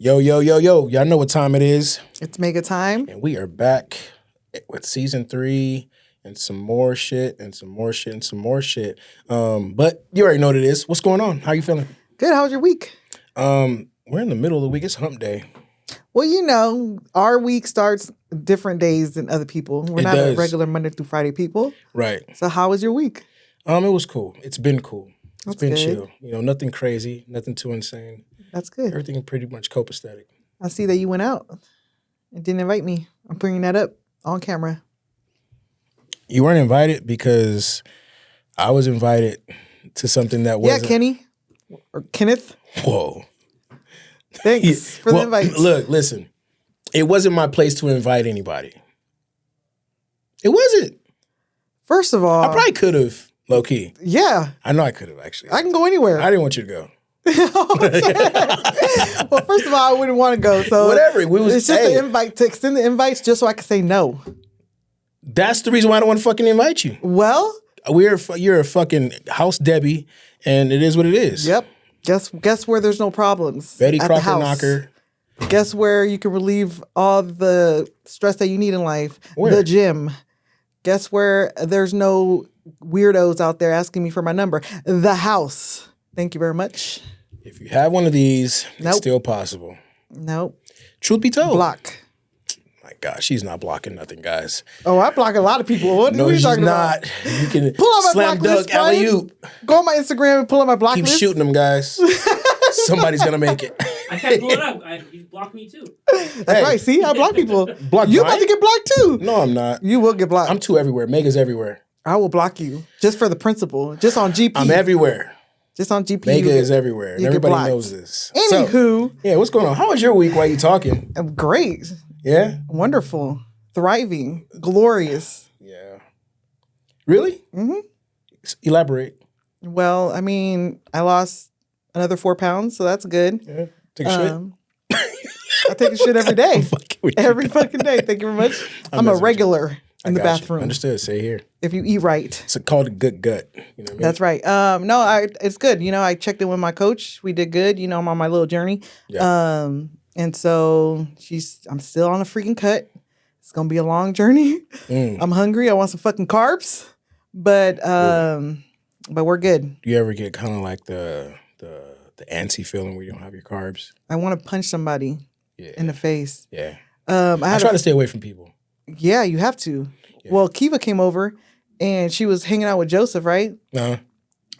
Yo, yo, yo, yo. Y'all know what time it is. It's mega time. And we are back with season 3 and some more shit and some more shit and some more shit. But you already know what it is. What's going on? How you feeling? Good. How was your week? We're in the middle of the week. It's hump day. Well, you know, our week starts different days than other people. We're not a regular Monday through Friday people. Right. So how was your week? It was cool. It's been cool. It's been good. chill. You know, nothing crazy, nothing too insane. That's good. Everything pretty much copacetic. I see that you went out and didn't invite me. I'm bringing that up on camera. You weren't invited because I was invited to something that wasn't. Yeah, Kenny. Or Kenneth. Whoa. Thanks for the invite. Look, listen. It wasn't my place to invite anybody. It wasn't. First of all. I probably could have, low key. Yeah. I know I could have, actually. I can go anywhere. I didn't want you to go. Well, first of all, I wouldn't want to go. So whatever. It's just an invite to extend the invites just so I can say no. That's the reason why I don't want to fucking invite you. Well, you're a fucking house Debbie, and it is what it is. Yep. Guess where there's no problems. Betty at Crocker the house. Knocker. Guess where you can relieve all the stress that you need in life? Where? The gym. Guess where there's no weirdos out there asking me for my number? The house. Thank you very much. If you have one of these, Nope. it's still possible. Nope. Truth be told. Block. My gosh, she's not blocking nothing, guys. Oh, I block a lot of people. What are you talking not. about? You can Pull out my slam block list, dunk, alley-oop. Go on my Instagram and pull out my block Keep list. shooting them, guys. Somebody's going to make it. I can't pull it up. You blocked me too. That's right. See, I block people. Block You Brian? about to get blocked too. No, I'm not. You will get blocked. I'm too everywhere. Mega's everywhere. I will block you just for the principle. Just on GP. I'm everywhere. Just on GP. Mega is everywhere. And you get everybody blocked. knows this. Anywho. So, yeah, what's going on? How was your week while you talking? Great. Yeah? Wonderful. Thriving. Glorious. Yeah. Really? Mm-hmm. Elaborate. Well, I mean, I lost another 4 pounds, so that's good. Yeah. Take a shit. I take a shit every day. I'm fucking with you. Every fucking day. Thank you very much. I'm a messing with regular in the I got you. bathroom. Understood. Say here. If you eat right. It's called a good gut. You know what I mean? That's right. No, it's good. You know, I checked in with my coach. We did good. You know, I'm on my little journey. Yeah. And so I'm still on a freaking cut. It's gonna be a long journey. I'm hungry. I want some fucking carbs. But we're good. Do you ever get kind of like the antsy feeling where you don't have your carbs? I want to punch somebody in the face. Yeah. I try to stay away from people. Yeah, you have to. Yeah. Well, Kiva came over and she was hanging out with Joseph, right? Uh-huh.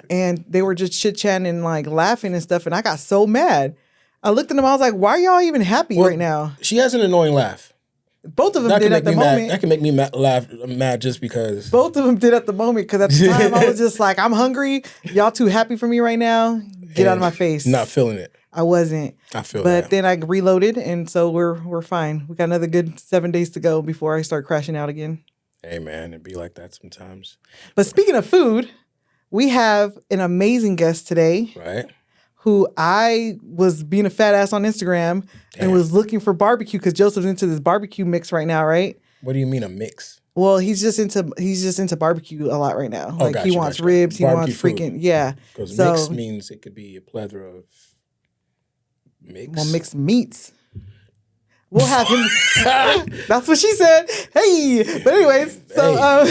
And they were just chit-chatting and like laughing and stuff. And I got so mad. I looked at them. I was like, why are y'all even happy right now? She has an annoying laugh. Both of them did at the moment. That can make me laugh mad just because. Both of them did at the moment because at the time I was just like, I'm hungry. Y'all too happy for me right now. Get out of my face. Not feeling it. I wasn't. I feel that. But then I reloaded, and so we're fine. We got another good 7 days to go before I start crashing out again. Hey, man, it'd be like that sometimes. But speaking of food, we have an amazing guest today. Right. Who I was being a fat ass on Instagram and was looking for barbecue because Joseph's into this barbecue mix right now, right? What do you mean a mix? Well, he's just into barbecue a lot right now. Like he wants ribs, he wants freaking Because mix means it could be a plethora of mix. Well, mixed meats. We'll have him. That's what she said. Hey, but anyways, so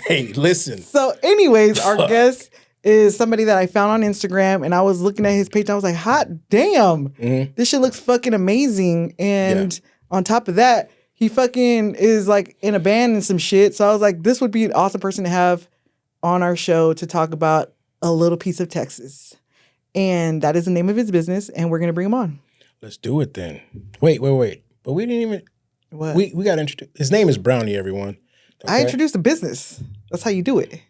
hey, listen. So, anyways, our guest is somebody that I found on Instagram, and I was looking at his page. And I was like, hot damn, this shit looks fucking amazing. And on top of that, he fucking is like in a band and some shit. So I was like, this would be an awesome person to have on our show to talk about a little piece of Texas. And that is the name of his business, and we're going to bring him on. Let's do it then. Wait. But we didn't even... What? We got to introduce... His name is Brownie, everyone. Okay? I introduced the business. That's how you do it.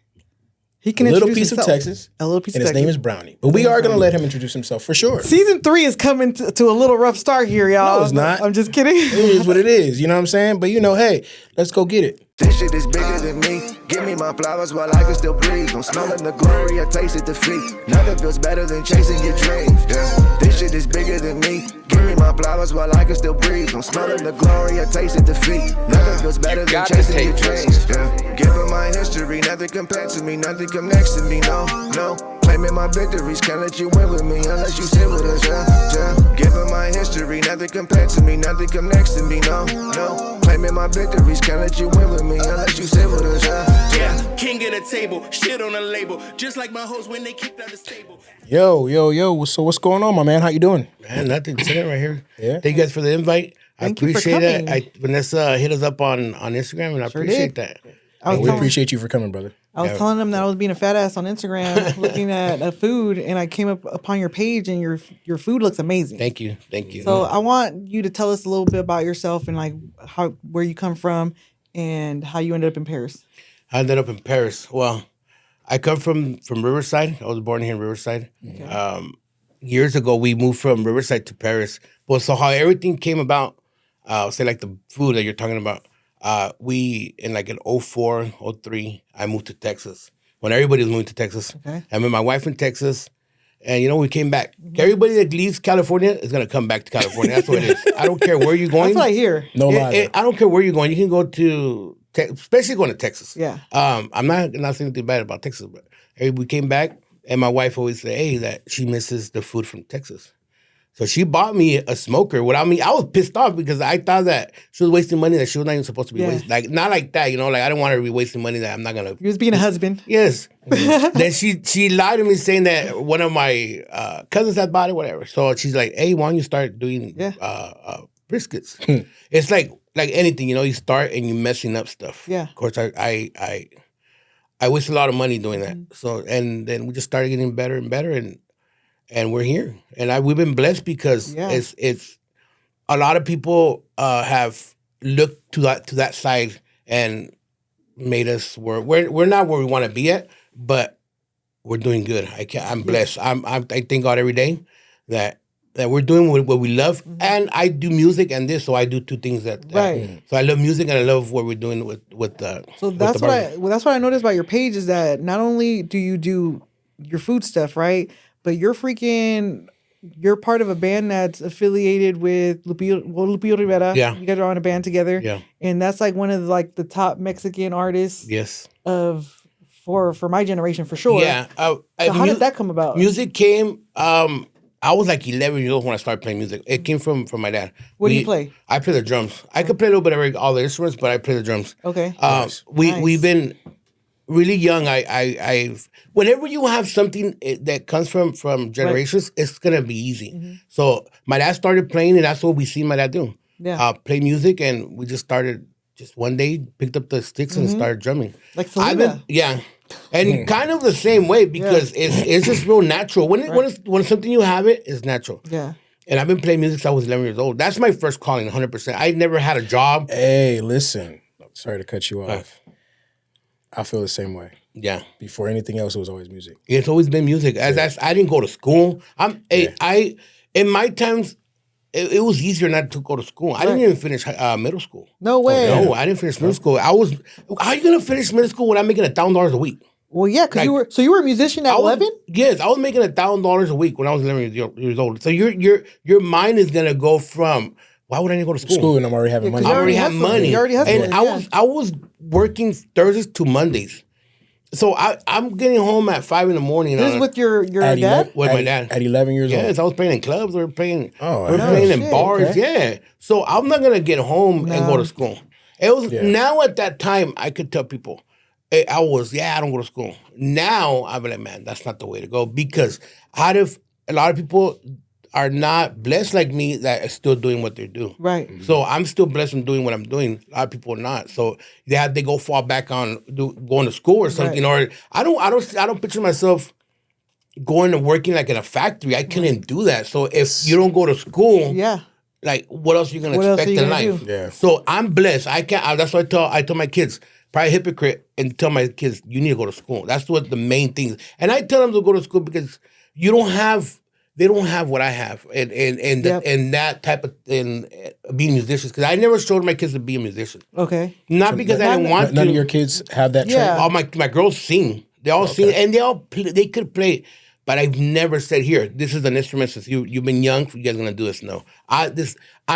He can a little introduce piece himself. of Texas. A little piece of Texas. And his name is Brownie. But we are going to let him introduce himself for sure. Season 3 is coming to a little rough start here, y'all. No, it's not. I'm just kidding. It is what it is. You know what I'm saying? But hey, let's go get it. This shit is bigger than me. Give me my flowers while I can still breathe. I'm smelling the glory, I tasted defeat. Nothing feels better than chasing your dreams. Yeah. This shit is bigger than me. Give me my flowers while I can still breathe. I'm smelling the glory, I tasted defeat. Nothing feels better than chasing your dreams. Yeah. Given my history, nothing compared to me, nothing come next to me. No. Claiming my victories, can't let you win with me unless you sit with us, yeah. Giving my history, nothing compared to me, nothing come next to me, no. Claiming my victories, can't let you win with me unless you sit with us, yeah. King at a table, shit on a label, just like my hoes when they kicked out the stable. Yo. So what's going on, my man? How you doing? Man, nothing. Sitting right here. Yeah. Thank you guys for the invite. Thank you for appreciate coming. that. Vanessa hit us up on Instagram, and I Sure appreciate did. that. We appreciate you for coming, brother. I was telling them that I was being a fat ass on Instagram looking at food, and I came up upon your page, and your food looks amazing. Thank you. So I want you to tell us a little bit about yourself and like where you come from and how you ended up in Paris. I ended up in Paris. Well, I come from Riverside. I was born here in Riverside. Okay. Years ago, we moved from Riverside to Paris. Well, so how everything came about, say like the food that you're talking about, we, in like in 04, 03, I moved to Texas. When everybody was moving to Texas. Okay. I met my wife in Texas. And, we came back. Everybody that leaves California is going to come back to California. That's what it is. I don't care where you're going. That's what I hear. No lie. I don't care where you're going. You can go to, especially going to Texas. Yeah. I'm not saying anything bad about Texas, but we came back, and my wife always said, hey, that she misses the food from Texas. So she bought me a smoker without me. I was pissed off because I thought that she was wasting money that she was not even supposed to be wasting. Like, not like that, like I don't want her to be wasting money that I'm not going to. You was being a husband. Yes. Then she lied to me saying that one of my cousins had bought it, whatever. So she's like, hey, why don't you start doing briskets? It's like anything, you start and you're messing up stuff. Yeah. Of course, I waste a lot of money doing that. So, and then we just started getting better and better, and we're here. And we've been blessed because it's a lot of people have looked to that side and made us we're not where we want to be at, but we're doing good. I'm blessed. I thank God every day that we're doing what we love, and I do music and this, so I do two things that Right. So I love music and I love what we're doing with the. So that's what I noticed about your page is that not only do you do your food stuff, right, but you're part of a band that's affiliated with Lupillo Rivera. Yeah. You guys are on a band together. Yeah. And that's like one of the top Mexican artists. Yes. For my generation for sure. Yeah. So how did that come about? Music came. I was like 11 years old when I started playing music. It came from my dad. What do you play? I play the drums. I could play a little bit of all the instruments, but I play the drums. Okay. We've been really young. I whenever you have something that comes from generations, it's gonna be easy. Mm-hmm. So my dad started playing, and that's what we see my dad do. Yeah. Play music, and we just started. Just one day, picked up the sticks and started drumming. Like Selena. And kind of the same way because it's just real natural. When it's something you have, it's natural. Yeah. And I've been playing music since I was 11 years old. That's my first calling, 100%. I never had a job. Hey, listen. Sorry to cut you off. I feel the same way. Yeah. Before anything else, it was always music. It's always been music. I didn't go to school. In my times, it was easier not to go to school. I didn't even finish middle school. No way. No, I didn't finish middle school. How are you gonna finish middle school when I'm making $1,000 a week? Well, yeah, because you were a musician at 11? Yes, I was making $1,000 a week when I was 11 years old. So your mind is gonna go from why would I need to go to school? And I'm already having money. I already have money. You already hustling, and I was working Thursdays to Mondays. So I'm getting home at 5 a.m. This is with your dad? With my dad. At 11 years old? Yes, I was playing in clubs. We were playing shit, in bars. okay. Yeah. So I'm not going to get home and go to school. It was now at that time, I could tell people, I don't go to school. Now, I'm like, man, that's not the way to go because a lot of people are not blessed like me that are still doing what they do. Right. So I'm still blessed in doing what I'm doing. A lot of people are not. So they go fall back on going to school or something. Or I don't picture myself going to working like in a factory. I couldn't do that. So if you don't go to school, like what else are you gonna expect in life? Yeah. So I'm blessed. I can't. That's why I tell my kids. Probably a hypocrite and tell my kids you need to go to school. That's what the main thing is. And I tell them to go to school because they don't have what I have, and that type of being musicians. Because I never showed my kids to be a musician. Okay. Not because I didn't want to. None of your kids have that trait? All my girls sing. They all sing, and they could play. But I've never said, here, this is an instrument since you've been young. You guys are gonna do this. No, I'm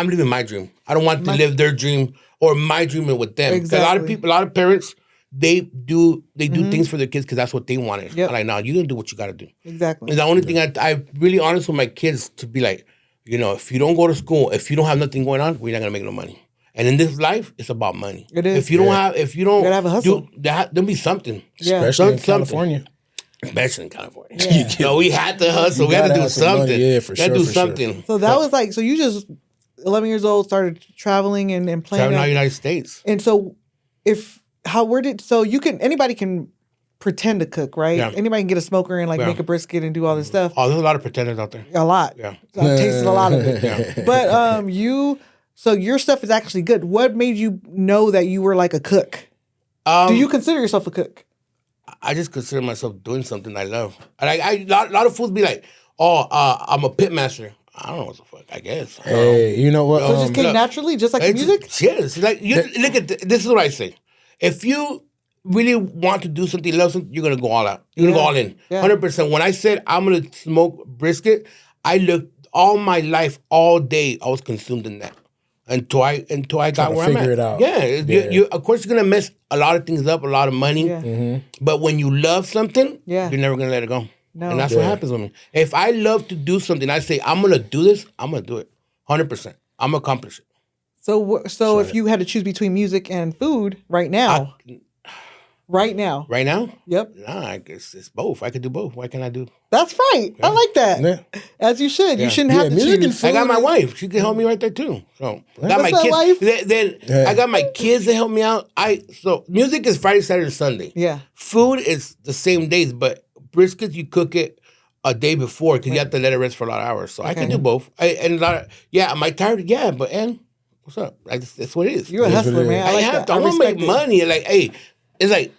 living my dream. I don't want to live their dream or my dream with them. Because Exactly. a lot of parents they do things for their kids because that's what they wanted. Yep. Like, now you gonna do what you gotta do. Exactly. And the only thing I really honest with my kids to be like, you know, if you don't go to school, if you don't have nothing going on, we're not gonna make no money. And in this life, it's about money. It is. If you don't gotta have a hustle. there'll be something. Yeah. Especially in California. Especially in California. Yeah. No, we had to hustle. You We had to gotta do have some money. something. Yeah, for We had sure, to do for sure. something. So that was like, so you just 11 years old started traveling and playing. Traveling out the United States. And so anybody can pretend to cook, right? Yeah. Anybody can get a smoker and like make a brisket and do all this stuff. Oh, there's a lot of pretenders out there. A lot. Yeah. I've tasted a lot of it. But so your stuff is actually good. What made you know that you were like a cook? Do you consider yourself a cook? I just consider myself doing something I love. And a lot of fools be like, "Oh, I'm a pit master." I don't know what the fuck. I guess. Hey, you know what? So it just came look, naturally, just like the music? Yes. Like look at this is what I say. If you really want to do something, love something, you're gonna go all out. You're gonna go all in. Yeah. 100%. When I said I'm gonna smoke brisket, I looked all my life, all day. I was consumed in that. Until I got to where I'm at. figure it out. Yeah, Yeah. You of course you're gonna mess a lot of things up, a lot of money. Yeah. But when you love something, Yeah. you're never gonna let it go. No. And that's what happens with me. If I love to do something, I say I'm gonna do this. I'm gonna do it, 100%. I'm gonna accomplish it. So if you had to choose between music and food right now, right now, Right now, yep, nah, I guess it's both. I could do both. Why can't I do? that's right. I like that. Yeah. As you should. You shouldn't Yeah, have to music and choose. food. I got my wife. She can help me right there too. So got my What's up, wife? kids. Then I got my kids to help me out. So music is Friday, Saturday, Sunday. Yeah. Food is the same days, but brisket you cook it a day before because you have to let it rest for a lot of hours. So I can do both. Am I tired? Yeah, but what's up? That's what it is. You're a hustler, man. I like have that. to. I want to respect make it. money. Like, hey, it's like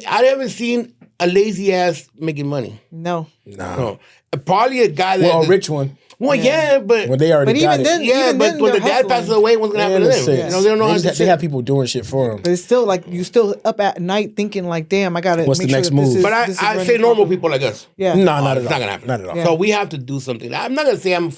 I haven't seen a lazy ass making money. No. Nah. No. Probably a guy that Well, a rich one. Well, yeah, but When they already But got even it. then, yeah, even but then when the they're dad hustling. passes away, what's gonna happen to them? Innocent. You know, they don't know how to They have people doing shit for them. But it's still like you still up at night thinking like, damn, I gotta What's make the sure next that this move? is- But this is I running say normal properly. people like us. Yeah. No, not at It's all. not gonna happen. Not at all. Yeah. So we have to do something. I'm not gonna say I'm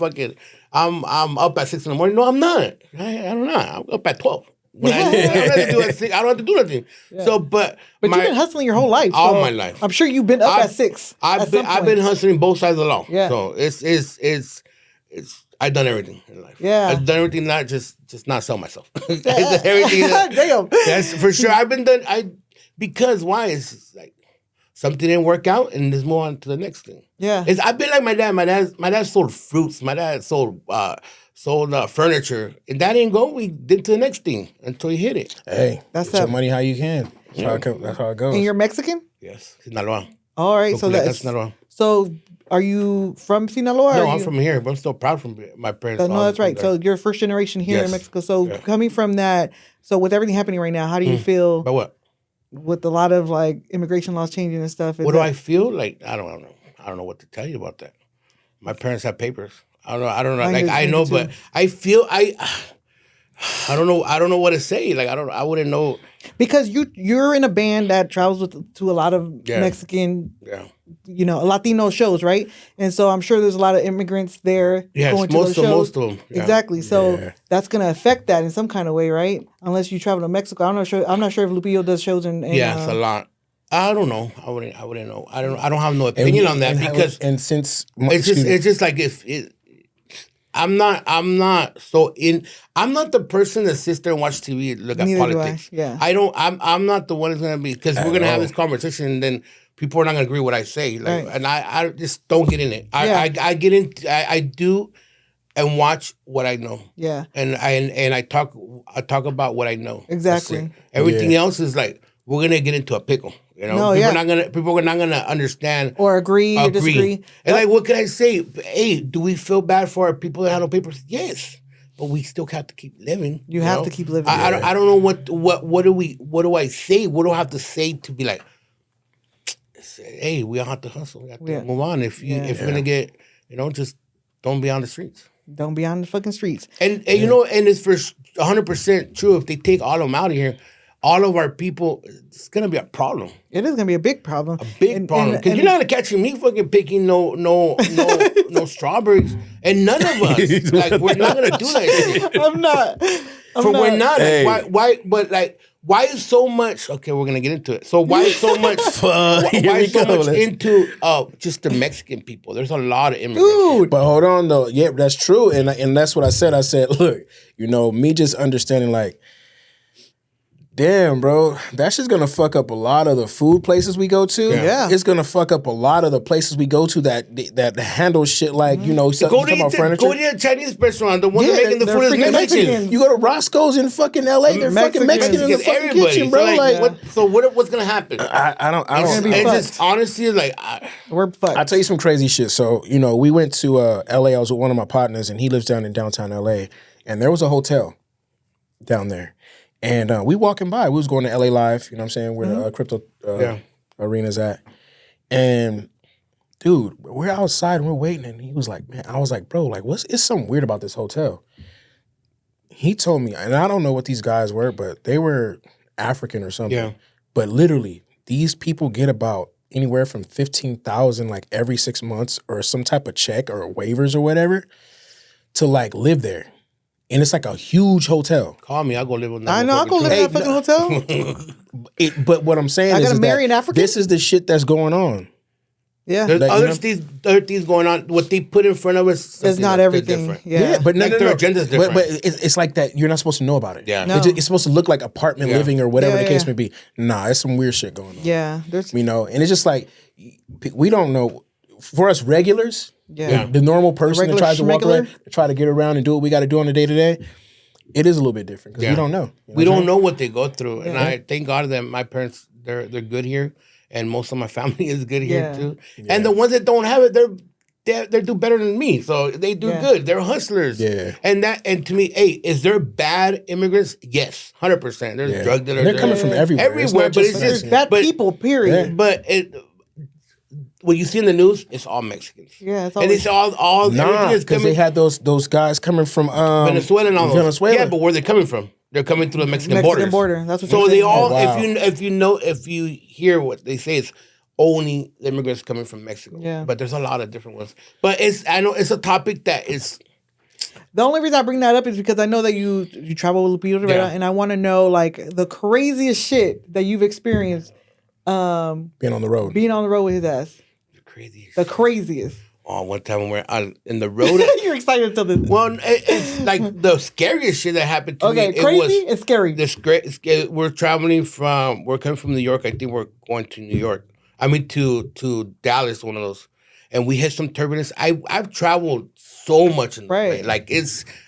I'm up at 6 in the morning. No, I'm not. I don't know. I'm up at 12. When I don't have to do at 6, I don't have to do nothing. So, but But you've been hustling your whole life. all so my life. I'm sure you've been up at 6. I've been hustling both sides of the law. Yeah. So it's I've done everything in life. Yeah. I've done everything, not just not sell myself. I've done everything. Damn. That's for sure. I've been done. Because why? It's just like something didn't work out, and let's move on to the next thing. Yeah. I've been like my dad. My dad sold fruits. My dad sold furniture, and that didn't go. We did to the next thing until he hit it. Hey, That's get your up. money how you can. That's how it goes. And you're Mexican? Yes, Sinaloa. All right. So That's Sinaloa. So are you from Sinaloa? No, or I'm you- from here, but I'm still proud from my parents. No, that's right. So you're first generation here in Yes. Mexico. So Yeah. coming from that, so with everything happening right now, how do you feel but what? with a lot of like immigration laws changing and stuff? What do I feel like? I don't know. I don't know what to tell you about that. My parents have papers. I don't know. Mine Like do- I mine know, do but too. I feel I don't know. I don't know what to say. Like I wouldn't know. Because you're in a band that travels to a lot of Yeah. Mexican, Yeah. Latino shows, right? And so I'm sure there's a lot of immigrants there Yes, going to those shows. most of them. Yeah. Exactly. So Yeah. that's gonna affect that in some kind of way, right? Unless you travel to Mexico. I'm not sure if Lupillo does shows in Yeah, it's a lot. I don't know. I wouldn't know. I don't have no opinion on that because since it's just like I'm not the person that sits there and watch TV and look at Neither do I. politics. Yeah. I'm not the one that's gonna be because we're gonna have all. this conversation and then people are not gonna agree with what I say. Like Right. and I just don't get in it. Yeah. I get in I do and watch what I know. Yeah. And I talk about what I know. That's Exactly. it. Everything Yeah. else is like we're gonna get into a pickle. You know, No, people are not gonna understand Or agree or disagree. and like, what can I say? Hey, do we feel bad for our people that have no papers? Yes, but we still have to keep living. You have know? to keep living. I don't know what do I say? What do I have to say to be like? Hey, we all have to hustle. We have to Yeah. move on. If you're gonna get, just don't be on the streets. Don't be on the fucking streets. And and it's for 100% true. If they take all of them out of here, all of our people, it's gonna be a problem. It is gonna be a big problem. Big problem. Because you're not gonna catch me fucking picking no strawberries. And none of us. Like, we're not gonna do that shit. I'm not. We're not. Hey. Like, why? But like, why is so much? Okay, we're gonna get into it. So why is so much? why is so much into just the Mexican people? There's a lot of immigrants. Dude. But hold on though, yeah, that's true, and that's what I said. I said, look, me just understanding like, damn, bro, that's just gonna fuck up a lot of the food places we go to. Yeah. It's gonna fuck up a lot of the places we go to that handle shit like Go to a Chinese restaurant. The one making the food is freaking Mexican. Mexican. You go to Roscoe's in fucking LA, they're fucking Mexican in the fucking everybody. kitchen, bro. What's gonna happen? I don't. It's just honestly like we're fucked. I'll tell you some crazy shit. So, we went to LA. I was with one of my partners, and he lives down in downtown LA. And there was a hotel down there. And we walking by. We was going to LA Live, you know what I'm saying, where the crypto arena's at. And, dude, we're outside and we're waiting. And he was like, man, I was like, bro, like, it's something weird about this hotel. He told me, and I don't know what these guys were, but they were African or something. Yeah. But literally, these people get about anywhere from 15,000 like every 6 months or some type of check or waivers or whatever to like live there. And it's like a huge hotel. Call me, I'll go live with that. I know, I'll go live in that fucking hotel. But what I'm saying I is gotta marry that an African? this is the shit that's going on. Yeah. There's Like, other things going on. What they put in front of us, It's not everything. Yeah. But no, Like their agenda's different. But it's like that. You're not supposed to know about it. Yeah. No. It's supposed to look like apartment living or whatever Yeah, the case yeah. may be. Nah, it's some weird shit going on. Yeah. There's And it's just like we don't know. For us regulars, the normal person that regular tries to walk around, schmegler? try to get around and do what we got to do on a day to day. It is a little bit different because we don't know. We don't know what they go through, and I thank God that my parents they're good here, and most of my family is good here too. And the ones that don't have it, they do better than me, so they do good. They're hustlers. Yeah. And to me, hey, is there bad immigrants? Yes, 100%. There's drug dealers. They're coming from everywhere. Everywhere, but it's there's just bad people, period. But what you see in the news, it's all Mexicans. Yeah, it's and always it's all Nah, everything is because coming they had those guys coming from Venezuela and all those. Venezuela. Yeah, but where are they coming from? They're coming through the Mexican Mexican borders. border. That's what So you're they saying. all, wow. if you hear what they say, it's only immigrants coming from Mexico. Yeah. But there's a lot of different ones. But I know it's a topic that is. The only reason I bring that up is because I know that you travel with Lupillo, Rivera, and I want to know like the craziest shit that you've experienced being on the road. being on the road with his ass. Craziest. The craziest. Oh, one time when we're in the road. You're excited to the Well, it's like the scariest shit that happened to me. okay, crazy and scary. We're coming from New York. I think we're going to New York. I mean to Dallas, one of those. And we hit some turbulence. I've traveled so much in the plane. Like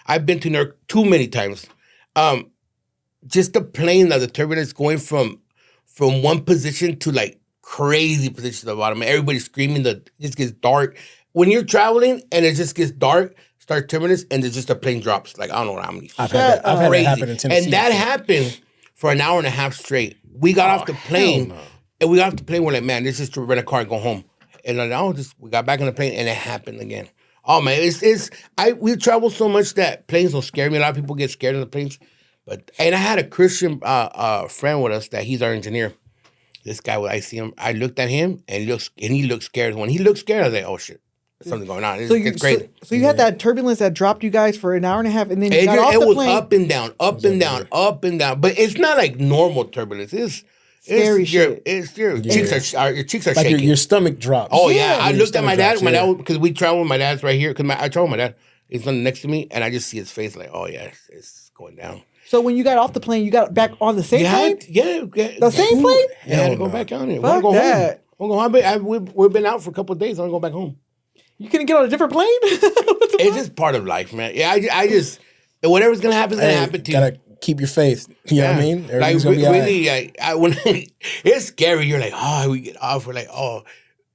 I've been to New York too many times. Just the plane, the turbulence going from one position to like crazy position to the bottom. Everybody's screaming. It just gets dark. When you're traveling and it just gets dark, start turbulence, and there's just a plane drops. Like, I don't know how many. I've had that happen in Tennessee. And that happened for an hour and a half straight. We got off the plane, and we got off the plane. We're like, man, this is to rent a car and go home. And we got back on the plane, and it happened again. Oh man, we travel so much that planes don't scare me. A lot of people get scared of the planes, and I had a Christian friend with us that he's our engineer. This guy, when I see him, I looked at him and he looked scared. When he looked scared, I was like, oh shit, there's something going on. It's crazy. So you had that turbulence that dropped you guys for an hour and a half, and then you got off It the was plane. up and down, up and down, up and down. But it's not like normal turbulence. It's Scary shit. Your cheeks are Like shaking. your stomach drops. Oh yeah, I Your looked at my stomach dad. drops, Because we travel. My dad's right here. Because I travel with my dad. He's standing next to me, and I just see his face. Like, oh yeah, it's going down. So when you got off the plane, you got back on the same plane? Yeah. The same plane? Yeah, I had to go back on it. Fuck Go that. home. We've been out for a couple of days. I want to go back home. You couldn't get on a different plane? It's just part of life, man. Yeah, I just whatever's gonna happen is gonna happen to you. Gotta keep your faith. You know what I mean? Like Everything's gonna be all right. really, when it's scary. You're like, oh, we get off. We're like, oh,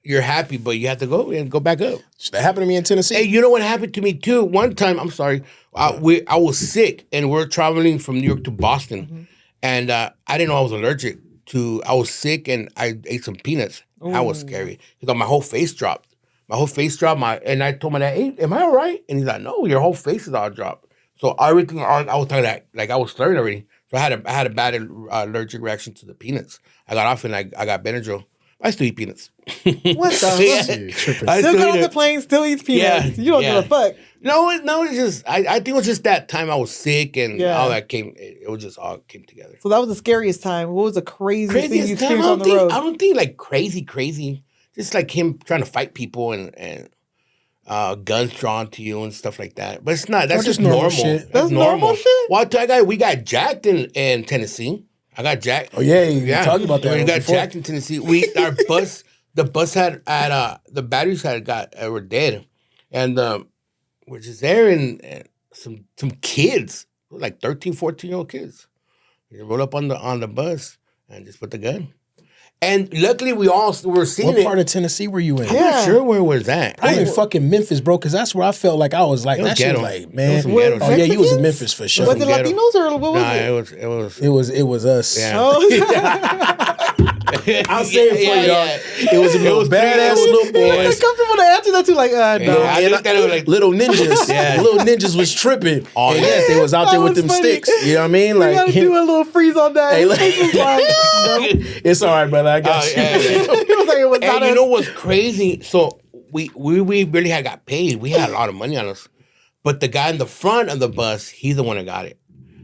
you're happy, but you have to go and go back up. That happened to me in Tennessee. Hey, you know what happened to me too? One time, I'm sorry, I was sick and we're traveling from New York to Boston, and I didn't know I was allergic to. I was sick and I ate some peanuts. That was scary because my whole face dropped. And I told my dad, "Hey, am I all right?" And he's like, "No, your whole face is all dropped." So everything, I was talking like I was slurring already. So I had a bad allergic reaction to the peanuts. I got off and I got Benadryl. I still eat peanuts. What the? Tripping. I Still still get eat on the it. plane, still eats peanuts. You don't give a fuck. No, it's just I think it was just that time I was sick and all that came. It was just all came together. So that was the scariest time. What was the craziest thing you Craziest time? experienced on the road? I don't think like crazy. Just like him trying to fight people and guns drawn to you and stuff like that. But it's not. That's just normal. Shit. That's normal shit? Well, I got we got jacked in Tennessee. I got jacked. Oh yeah, you talked about that. We got before. jacked in Tennessee. Our bus, the bus had the batteries were dead, and we're just there and some kids, like 13, 14-year-old kids, they roll up on the bus and just put the gun. And luckily, we all were seeing What it. part of Tennessee were you in? I'm not sure where was that. I was in fucking Memphis, bro, because that's where I felt like I was like, It was that shit was ghetto. like, man. It was some ghetto Oh yeah, you was in Mexicans? Memphis for sure. Was it Ghetto. Latinos or what was Nah, it? it It was us. Yeah. Oh, I'll say it for you, dog. It was a little badass little boys. it's comfortable to answer that too. Like, no. I looked at it like Little ninjas. Little ninjas was tripping. Oh, And yeah. yes, they was out That there with was them funny. sticks. You know what I mean? You Like gotta do a little freeze on that. Hey, His look. face was like, no. it's all right, brother. I got you. It was like it was not And you us. know what's crazy? So we really had got paid. We had a lot of money on us. But the guy in the front of the bus, he's the one that got it.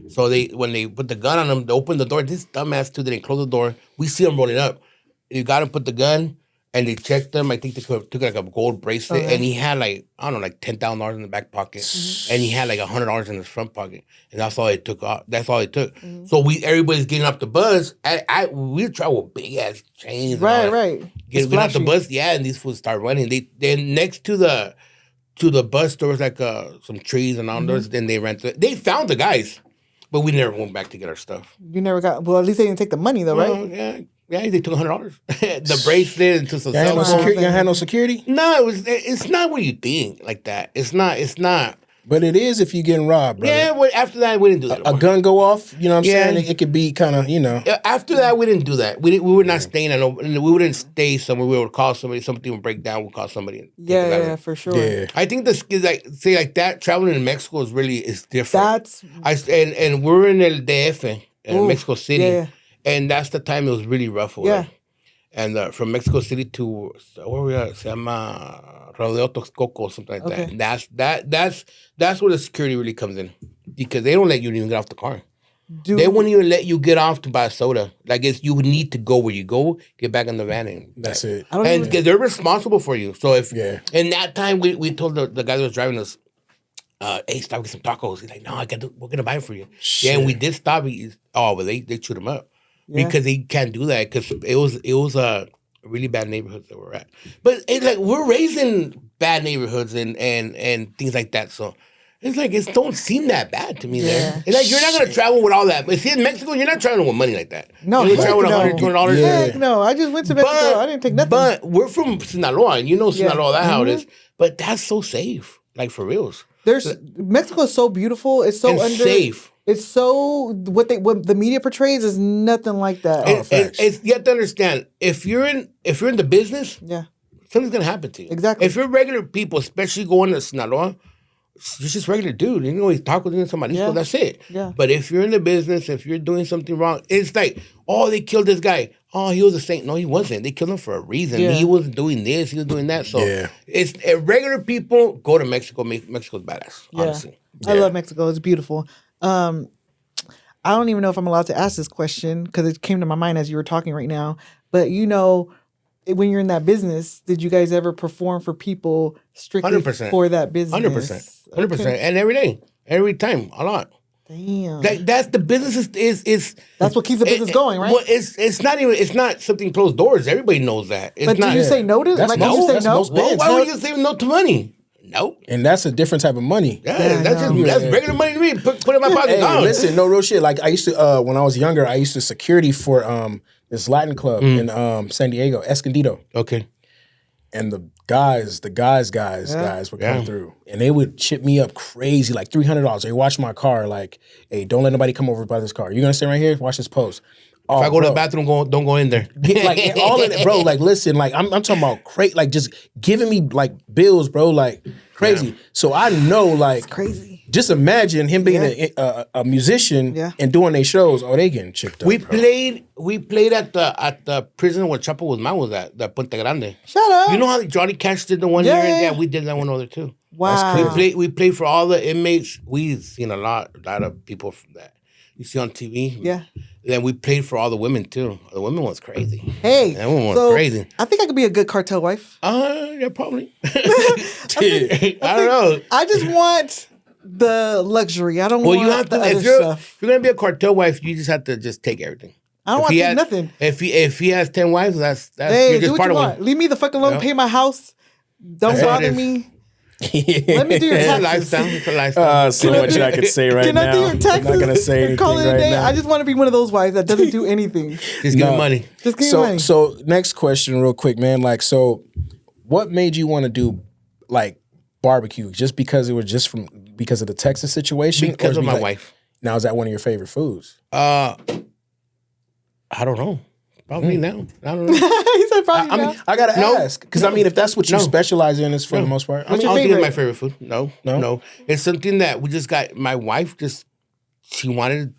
So when they put the gun on him, they opened the door. This dumbass too, they didn't close the door. We see him rolling up. You got him put the gun, and they checked him. I think they took like a gold bracelet, and he had like, I don't know, like $10,000 in the back pocket, and he had like $100 in his front pocket, and that's all they took off. That's all they took. So everybody's getting off the bus. We travel with big ass chains. and all that. Right. Get off the bus, and these fools start running. Then next to the bus there was like some trees and all those. Then they ran to. They found the guys, but we never went back to get our stuff. You never got. Well, at least they didn't take the money though, right? Well, yeah, they took $100. The bracelet and took some. You had no cell phone. security. You had no security. No, it's not what you think like that. It's not. But it is if you're getting robbed, brother. Yeah, well, after that we didn't do that. A gun go off. You know what I'm Yeah. saying? It could be kind of, you know. After that, we didn't do that. We were not staying we wouldn't stay somewhere. We would call somebody. Something would break down. We'd call somebody. And take it out of Yeah, there. for sure. Yeah. I think the skills like that. Traveling in Mexico is different. That's And we're in El DF, in Mexico City, yeah. and that's the time it was really rough over there. And from Mexico City to where we are, se llama Rodeo Texcoco or something like Okay. that. That's where the security really comes in, because they don't let you even get off the car. Dude, They won't even let you get off to buy a soda. Like you would need to go where you go, get back in the van, and That's it. I don't and even, they're responsible for you. So if Yeah. in that time we told the guy that was driving us, hey, stop, get some tacos. He's like, no, we're gonna buy it for you. Yeah, and we did stop. But they chewed him up because they can't do that, because it was a really bad neighborhoods that we're at. But we're raised in bad neighborhoods and things like that. So it's like it don't seem that bad to me there. It's like you're not gonna travel with all that. But see, in Mexico, you're not traveling with money like that. No, you heck travel with no. $100, $200. Yeah. heck no. I just went to Mexico. I didn't take nothing. But we're from Sinaloa, and you know Sinaloa, that's how it Mm-hmm. is. But that's so safe, like for reals. Mexico is so beautiful. It's so And safe. It's so what the media portrays is nothing like that. It's you have to understand, if you're in the business, Yeah. something's gonna happen to you. Exactly. If you're regular people, especially going to Sinaloa, you're just regular dude. You know, he's talking to somebody. Yeah. That's it. Yeah. But if you're in the business, if you're doing something wrong, it's like, oh, they killed this guy. Oh, he was a saint. No, he wasn't. They killed him for a reason. Yeah. He wasn't doing this. He was doing that. So Yeah. it's regular people go to Mexico. Mexico's badass. Yeah. Honestly. I love Mexico. It's beautiful. I don't even know if I'm allowed to ask this question because it came to my mind as you were talking right now. But when you're in that business, did you guys ever perform for people strictly 100%. for that business? 100%. And every day, every time, a lot. Damn. That's the business is That's what keeps the business going, right? Well, it's not something closed doors. Everybody knows that. It's But not. do you say no to That's like? no- Did you say that's no? most Well, bands. why would you say no to money? No. And that's a different type of money. Yeah, that's no. that's regular money to me. Put it in my pocket. Hey, gone. listen, no real shit. Like I used to when I was younger, I used to security for this Latin club in San Diego, Escondido. Okay. And the guys were coming through, and they would chip me up crazy, like $300. They watch my car, like, hey, don't let nobody come over by this car. You're gonna stay right here, watch this post. Oh, If I go to the bathroom, don't go in there. like all of it, bro. Like, listen, like I'm talking about like just giving me like bills, bro, like crazy. So I know, like, Crazy. just imagine him being a musician and doing their shows. Oh, they getting chipped up. We played at the prison where Chapo Guzman was at, the Puente Grande. Shut up. You know how Johnny Cash did the one year? Yeah, we did that one over there too. Wow. We played for all the inmates. We've seen a lot of people from that you see on TV. Yeah. Then we played for all the women too. The women was crazy. Hey, that one was crazy. I think I could be a good cartel wife. Yeah, probably. I don't know. I just want the luxury. I don't want you have the to. other If you're stuff. gonna be a cartel wife, you just have to just take everything. I don't want to take nothing. If he has 10 wives, that's hey, you're just do what part you of want. one. Leave me the fuck alone. Pay my house. Don't bother me. Let me do your taxes. It's a lifestyle. So much I could say right now. Can I do your taxes? I'm not gonna say anything Call it a right day. now. I just want to be one of those wives that doesn't do anything. Just give me money. Just give me money. So next question, real quick, man. Like, so what made you want to do like barbecue? Just because it was because of the Texas situation? Because of my wife. Now, is that one of your favorite foods? I don't know. Probably now. I don't know. He said probably I mean, I gotta ask because I mean, if that's what you specialize in, is for the most part. I don't think it's my favorite food. No. It's something that we just got. My wife just she wanted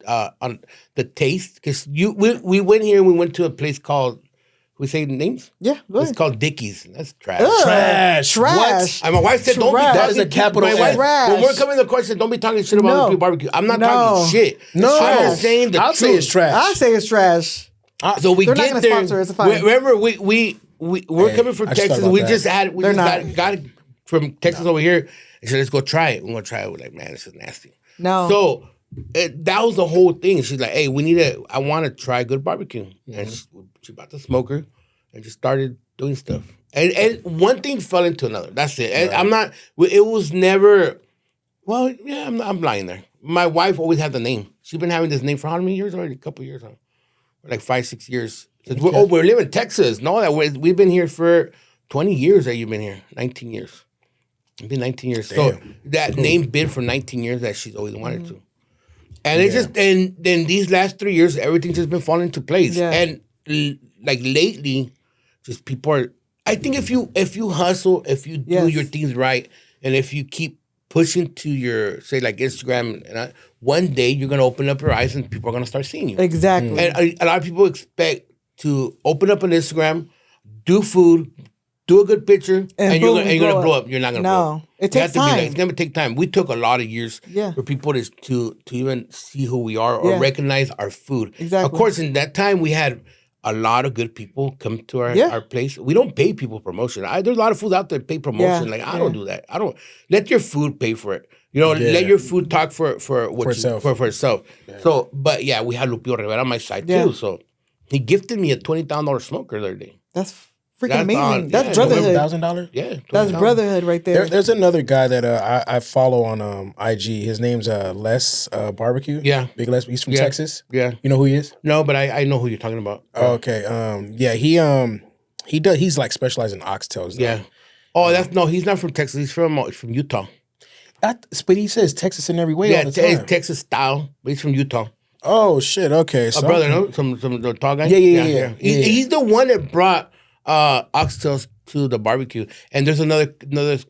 on the taste because we went here and we went to a place called. We say names? Yeah, go ahead. It's called Dickies. That's trash. Trash. What? And my wife said, "Don't be talking." That is a capital My wife, F. when we're coming to the court, said, "Don't be talking shit about other people barbecue." I'm not talking shit. No, I'm saying the I'll truth. say it's trash. I say it's trash. So we They're not get gonna there. sponsor us, it's fine. Remember, we're coming from I just Texas. thought We about just that. got it from Texas over here. And said, "Let's go try it." We're gonna try it. We're like, "Man, this is nasty." No. So that was the whole thing. She's like, "Hey, I want to try good barbecue." And she bought the smoker and just started doing stuff. And one thing fell into another. That's it. And I'm not. It was never. Well, yeah, I'm lying there. My wife always had the name. She's been having this name for how many years already? A couple years, huh? Like 5-6 years. We're living in Texas. No, we've been here for 20 years that you've been here. 19 years. It's been 19 years. Damn. So that name been for 19 years that she's always wanted to. And it's just, and then these last 3 years, everything's just been falling into place. Yeah. And like lately, just people are, I think if you hustle, if you do your things right, and if you keep pushing to your, say like Instagram, and one day you're going to open up your eyes and people are going to start seeing you. Exactly. And a lot of people expect to open up an Instagram, do food, do a good picture, and you're going to blow up. You're not going to blow up. It takes time. It's going to take time. We took a lot of years for people to even see who we are or recognize our food. Exactly. Of course, in that time, we had a lot of good people come to our place. We don't pay people promotion. There's a lot of food out there that pay promotion. I don't do that. I don't. Let your food pay for it. You know, let your food talk for itself. Yeah. So, but yeah, we had Lupillo Rivera on my side too. So he gifted me a $20,000 smoker the other day. That's freaking amazing. That's brotherhood. $1,000? Yeah. That's brotherhood right there. There's another guy that I follow on IG. His name's Les Barbecue. Yeah. Big Les. He's from Texas. Yeah. You know who he is? No, but I know who you're talking about. Oh, okay. Yeah, he's like specialized in oxtails. Though. Yeah. Oh, he's not from Texas. He's from Utah. But he says Texas in every way all the time. It's Texas style, but he's from Utah. Oh shit! Okay, A brother, no? Some the tall guy. Yeah. He's the one that brought oxtails to the barbecue, and there's another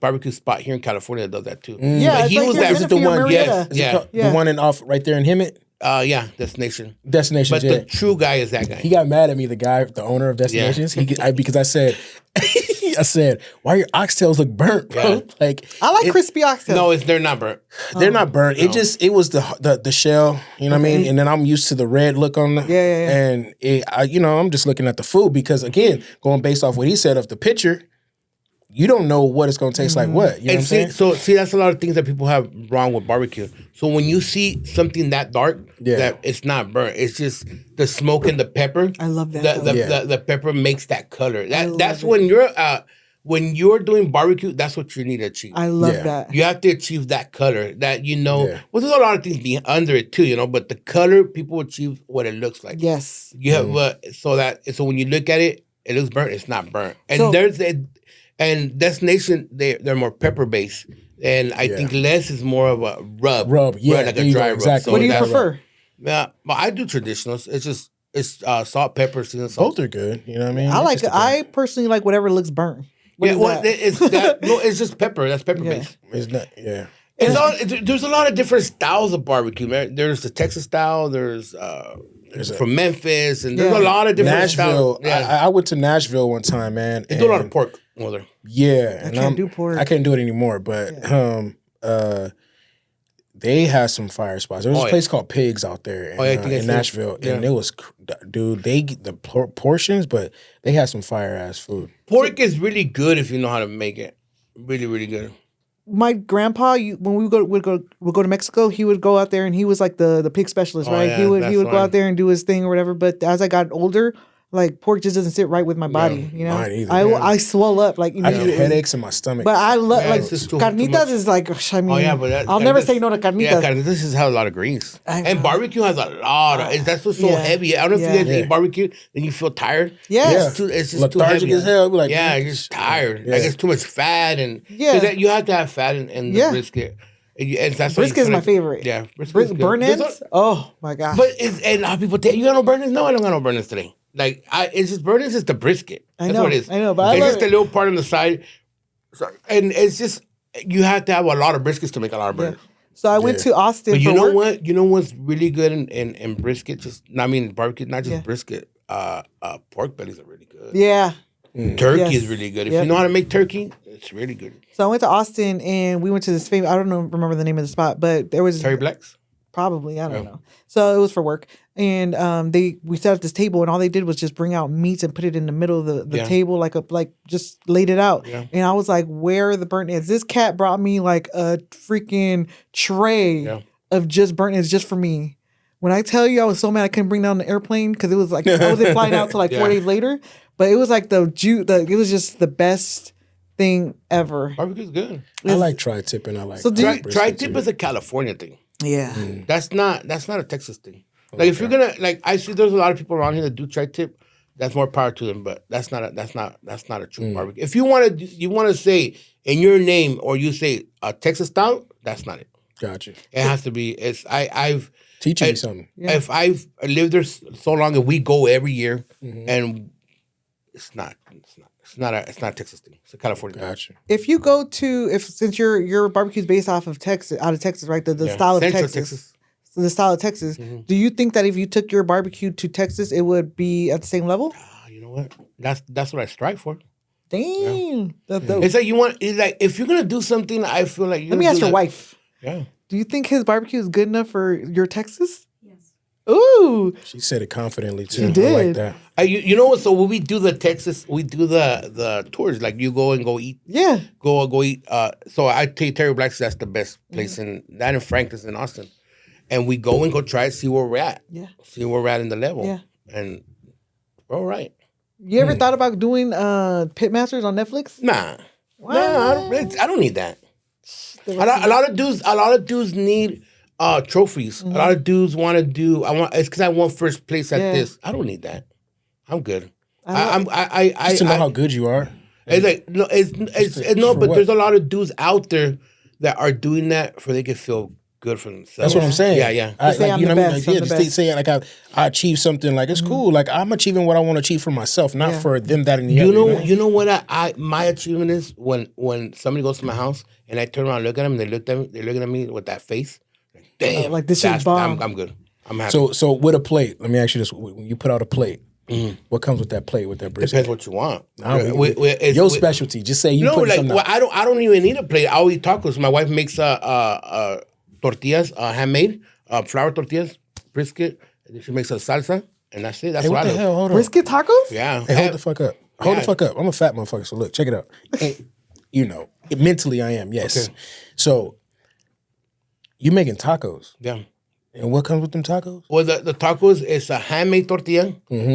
barbecue spot here in California that does that too. Yeah, but he was that. Is it the one? Yes, The one in off right there in Hemet. Destination. But the true guy is that guy. He got mad at me, the owner of Destinations. Because I said, why your oxtails look burnt, bro? Yeah. Like I like crispy oxtails. No, they're not burnt. They're not burnt. No. It was the shell, you know what I mean? And then I'm used to the red look on the and I'm just looking at the food because again, going based off what he said of the picture, you don't know what it's going to taste like what. You know what I'm saying? So that's a lot of things that people have wrong with barbecue. So when you see something that dark, that it's not burnt. It's just the smoke and the pepper. I love that. The pepper makes that color. That's when you're doing barbecue, that's what you need to achieve. I love that. You have to achieve that color that well, there's a lot of things being under it too, but the color, people achieve what it looks like. Yes. You have so when you look at it, it looks burnt. It's not burnt. And and Destination, they're more pepper based, and I think Les is more of a rub, like a dry rub. Exactly. So what do you prefer? Yeah, well, I do traditionals. It's salt, pepper, seasoned salt. Both are good. You know what I mean? I personally like whatever looks burnt. It's just pepper. That's pepper based. It's not. Yeah. There's a lot of different styles of barbecue, man. There's the Texas style. There's from Memphis, and there's a lot of different Nashville. styles. Yeah. I went to Nashville one time, man. They do a lot of pork over there. Yeah, I can't do pork. I can't do it anymore, but they had some fire spots. There was a place called Pigs out there in Nashville, and it was, dude. They get the portions, but they had some fire ass food. Pork is really good if you know how to make it. Really, really good. My grandpa, when we would go to Mexico, he would go out there and he was like the pig specialist, right? Yeah, he would go out there and do his thing or whatever. But as I got older, like pork just doesn't sit right with my body, you know. Mine either, I swell up like I immediately. get headaches in my stomach. But I love it's just too carnitas much. is like I mean, but I'll never say no to carnitas. Yeah, carnitas has a lot of greens, and barbecue has a lot of. That's what's so heavy. I don't know if you guys eat barbecue, then you feel tired. Yes. It's just lethargic too heavy. as hell. Like, yeah, you're just tired. Like it's too much fat, and you have to have fat in the brisket. And that's brisket is my favorite. Yeah, brisket. Burn ends. Oh my gosh! But and a lot of people tell you got no burn ends. No, I don't got no burn ends today. Like it's just burn ends is the brisket. That's what it is. I know, but it's just a little part on the side. Sorry. And it's just you have to have a lot of briskets to make a lot of burn ends. So I went to Austin. But you know what? You know what's really good in brisket? Barbecue, not just brisket. Pork bellies are really good. Yeah. Turkey is really good. If you know how to make turkey, it's really good. So I went to Austin and we went to this famous, I don't remember the name of the spot, but there was Terry Black's? Probably, I don't know. So it was for work. And we sat at this table and all they did was just bring out meats and put it in the middle of the table, like just laid it out. Yeah. And I was like, where are the burnt ends? This cat brought me like a freaking tray of just burnt ends just for me. When I tell you I was so mad I couldn't bring down the airplane because it was like I wasn't flying out till like 4 days later. But it was like it was just the best thing ever. Barbecue's good. I like tri-tip and I like tri-tip is a California thing. Yeah. That's not a Texas thing. Like if you're gonna I see there's a lot of people around here that do tri-tip. That's more power to them, but that's not a true barbecue. If you wanna say in your name or you say a Texas style, that's not it. Gotcha. It has to be. I've teaching me something. Yeah. If I've lived there so long and we go every year, and it's not a Texas thing. It's a California thing. Gotcha. If you go to since your barbecue's based off of Texas, out of Texas, right? The style of Texas. So the style of Texas. Do you think that if you took your barbecue to Texas, it would be at the same level? You know what? That's what I strive for. Damn. Yeah. It's like if you're gonna do something, I feel like let me ask your wife. Yeah. Do you think his barbecue is good enough for your Texas? Yes. Ooh. She said it confidently too. She did. I like that. You know what? So when we do the Texas, we do the tours. Like you go and go eat. Yeah. Go eat. So I take Terry Black's. That's the best place in Franklin's in Austin. And we go and go try it, see where we're at. Yeah. See where we're at in the level. Yeah. And we're all right. You ever thought about doing Pitmasters on Netflix? Nah. What? Nah, I don't need that. A lot of dudes need trophies. A lot of dudes want to do. It's because I want first place at this. I don't need that. I'm good. Just to know how good you are. It's like but there's a lot of dudes out there that are doing that for they can feel good for themselves. That's what I'm saying. Yeah. Just saying like I achieved something. Like it's cool. Like I'm achieving what I want to achieve for myself, not for them, that, and the other. You know what? My achievement is when somebody goes to my house and I turn around and look at them, and they're looking at me with that face. Like, damn, like this is bomb. I'm good. I'm happy. So with a plate, let me ask you this: when you put out a plate, what comes with that plate with that brisket? Depends what you want. Your specialty. Just say you put something. I don't even need a plate. I'll eat tacos. My wife makes tortillas, handmade, flour tortillas, brisket, and then she makes a salsa, and that's it. That's what the hell? Hold on. Brisket tacos? Yeah. Hey, hold the fuck up. Hold the fuck up. I'm a fat motherfucker, so look, check it out. Mentally I am, yes. Okay. So, you making tacos. Yeah. And what comes with them tacos? Well, the tacos is a handmade tortilla,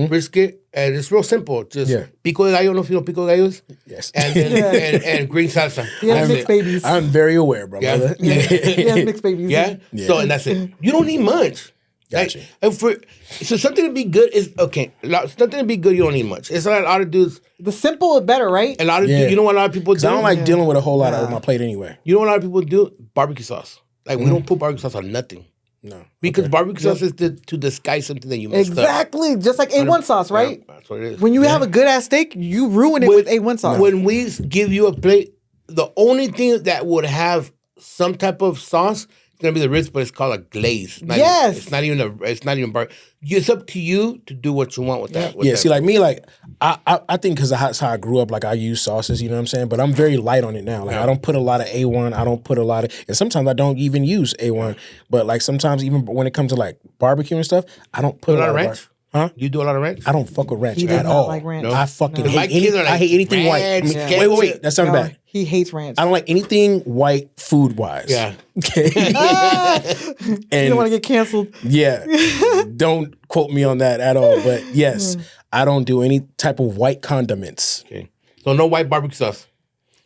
brisket, and it's real simple. Just pico de gallo, no you know pico de gallos? Yes. And and green salsa. Yeah, mixed babies. I'm very aware, bro. Yeah. Yeah, mixed babies. Yeah? So, and that's it. You don't need much. Gotcha. So something to be good is, something to be good, you don't need much. It's like a lot of dudes. The simple is better, right? A lot of dudes, you know what a lot of people do? I don't like dealing with a whole lot on my plate anyway. You know what a lot of people do? Barbecue sauce. Like, we don't put barbecue sauce on nothing. No. Because barbecue sauce is to disguise something that you messed up. Exactly. Just like A1 sauce, right? Yeah, that's what it is. When you have a good ass steak, you ruin it with A1 sauce. When we give you a plate, the only thing that would have some type of sauce. It's gonna be the Ritz, but it's called a glaze. Yes. It's not even bar. It's up to you to do what you want with that. With Yeah, that. see, like me, like I think because that's how I grew up. Like I use sauces, you know what I'm saying. But I'm very light on it now. Like I don't put a lot of A1. I don't put a lot of, and sometimes I don't even use A1. But like sometimes even when it comes to like barbecue and stuff, I don't put Do a lot of of ranch. You do a lot of ranch? I don't fuck with ranch He does at not all. like ranch. No. I fucking My hate kids are like, I hate anything white. ranch, Wait, that sounded bad. He hates ranch. I don't like anything white food wise. Yeah. Okay. You don't want to get canceled. Yeah. Don't quote me on that at all. But yes, I don't do any type of white condiments. Okay. So no white barbecue sauce.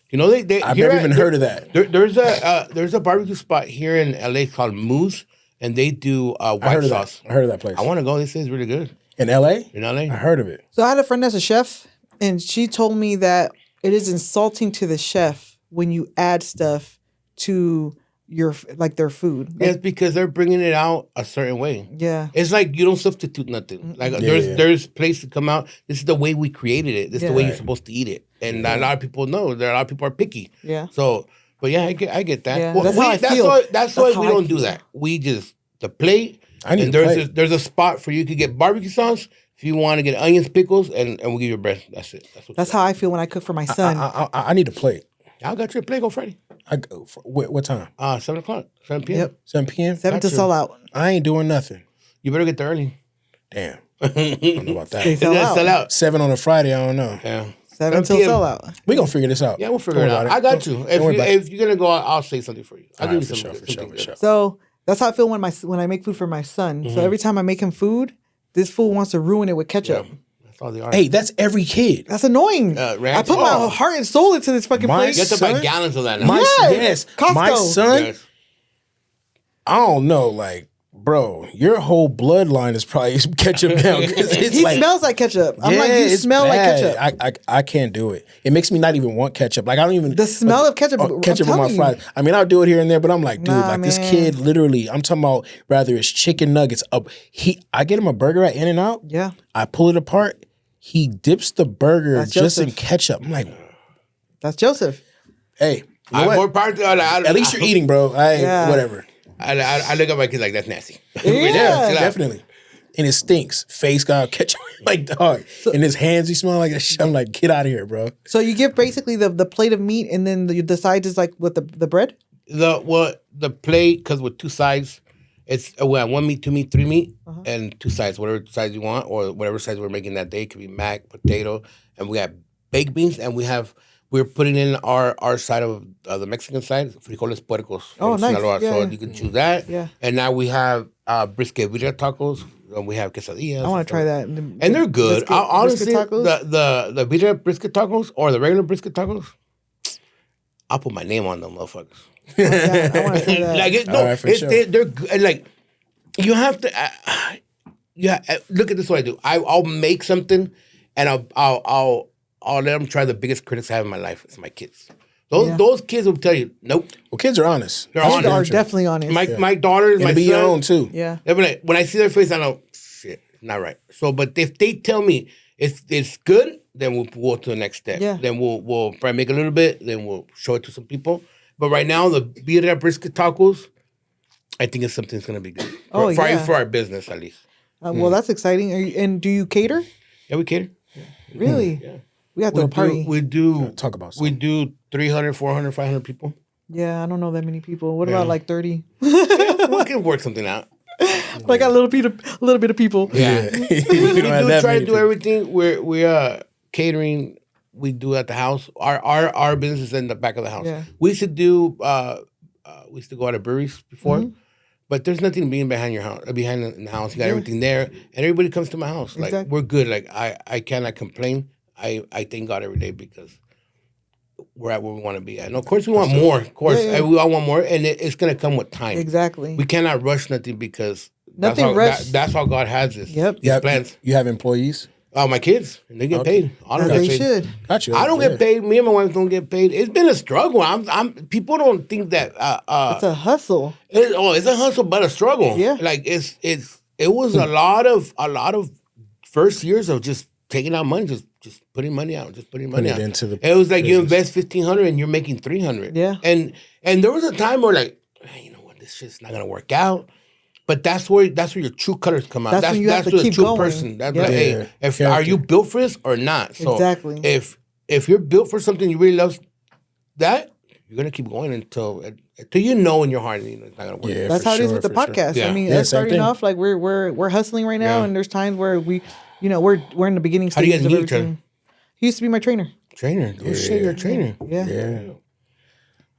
You know they I've never even heard of that. There's a barbecue spot here in LA called Moose, and they do white sauce. I heard of that place. I want to go. They say it's really good. In LA? In LA? I heard of it. So I had a friend that's a chef, and she told me that it is insulting to the chef when you add stuff to your their food. Yeah, it's because they're bringing it out a certain way. Yeah. It's like you don't substitute nothing. Like there's place to come out. This is the way we created it. This is the way you're supposed to eat it. And a lot of people know. A lot of people are picky. Yeah. So, but yeah, I get that. Yeah, Well, that's how I feel. That's why how we I don't do feel. that. We just the plate. I need and a plate. there's a spot for you to get barbecue sauce if you want to get onions, pickles, and we'll give you bread. That's it. That's how I feel when I cook for my son. I need a plate. I got your plate on Friday. I go for, what time? 7 o'clock, 7 p.m. Yep. 7 p.m.? 7 to Gotcha. sell out. I ain't doing nothing. You better get there early. Damn. I don't know about They that. sell out. Sell out. 7 on a Friday, I don't know. Yeah. 7 till 7 sell out. We gonna figure this out. Yeah, we'll figure Don't it worry out. about I got you. Don't worry about it. If you're gonna go, I'll say something for you. I'll give you For some. sure, for sure, for sure. So that's how I feel when I make food for my son. So every time I make him food, this fool wants to ruin it with ketchup. That's all they are. Hey, that's every kid. That's annoying. ranch? I put my heart and soul into this fucking My place. You have to buy son? gallons of that now. My Yes. Costco. my son. Yes. I don't know, like, bro, your whole bloodline is probably ketchup now. 'Cause it's He like, smells like ketchup. I'm yeah, like, you it's smell like bad. ketchup. I can't do it. It makes me not even want ketchup. Like I don't even The smell of ketchup. I'm ketchup on my telling you. fries. I mean, I'll do it here and there, but I'm like, dude, Nah, like this man. kid, literally, I'm talking about rather it's chicken nuggets. I get him a burger at In-N-Out. Yeah. I pull it apart. He dips the burger That's just in Joseph. ketchup. I'm like, That's Joseph. hey, you know I'm what? more part. At least you're eating, bro. Yeah. Whatever. I look at my kids like that's nasty. Yeah. Chill out. Definitely. And it stinks. Face got ketchup like dog. In his hands, he smell like that shit. I'm like, get out of here, bro. So you give basically the plate of meat, and then the sides is like with the bread. The plate because with two sides, it's we have 1 meat, 2 meat, 3 meat, and 2 sides, whatever size you want or whatever size we're making that day. It could be mac, potato, and we got baked beans, and we're putting in our side of the Mexican side, frijoles puercos from Oh, nice. Sinaloa. Yeah, so yeah. you can choose that. Yeah. And now we have brisket Rivera tacos, and we have quesadillas. I want to try that. And they're good. Honestly, brisket tacos? the Rivera brisket tacos or the regular brisket tacos, I'll put my name on them, motherfuckers. Yeah, I want to try that. Like All right, for sure. they're good. And like you have to. Look at this. What I do. I'll make something, and I'll let them try the biggest critics I have in my life. It's my kids. Those kids will tell you, nope. Well, kids are honest. They're They honest. are definitely honest. My daughters, my And be son, your own too. Yeah. they'll be like, when I see their face, I know shit, not right. So, but if they tell me it's good, then we'll go to the next step. Yeah. Then we'll probably make a little bit. Then we'll show it to some people. But right now, the birria brisket tacos, I think it's something that's gonna be good. Oh, yeah. For our business at least. Well, that's exciting. And do you cater? Yeah, we cater. Really? Yeah. We got to a party. We do. Talk about We something. do 300, 400, 500 people. Yeah, I don't know that many people. What about like 30? We can work something out. Like a little bit of people. Yeah. We we don't have do that try many to do people. everything. We're catering. We do at the house. Our business is in the back of the house. Yeah. We used to do. We used to go out to breweries before, but there's nothing being behind your house. Behind in the house, you got everything there, and everybody comes to my house. Like Exactly. we're good. Like I cannot complain. I thank God every day because we're at where we want to be at. And of course, we want more. Of course, Yeah, yeah. we all want more, and it's gonna come with time. Exactly. We cannot rush nothing because Nothing rushed. that's how God has this. Yep. These plans. You have employees? Oh, my kids, and they get paid. All of As them they get paid. should. Got you. I don't get paid. Me and my wife don't get paid. It's been a struggle. People don't think that. It's a hustle. It's a hustle, but a struggle. Yeah. Like it was a lot of first years of just taking out money, just putting money out, just putting money out. It into the it was like you business. invest $1,500 and you're making $300. Yeah. And there was a time where like, hey, you know what, this shit's not gonna work out. But that's where your true colors come out. That's when you have to where keep the true going. person. That's Yeah. like, hey, Yeah. if are you built for this or not? So Exactly. if you're built for something you really love, that you're gonna keep going until you know in your heart it's not gonna work. Yeah, That's for how it is sure, with the for sure. podcast. Yeah. I mean, Yeah, us same starting thing. off like we're hustling right now, Yeah. and there's times where we, we're in the beginning How do you stages guys of meet each other? everything. He used to be my trainer. Trainer. Oh shit, you're a trainer. Yeah.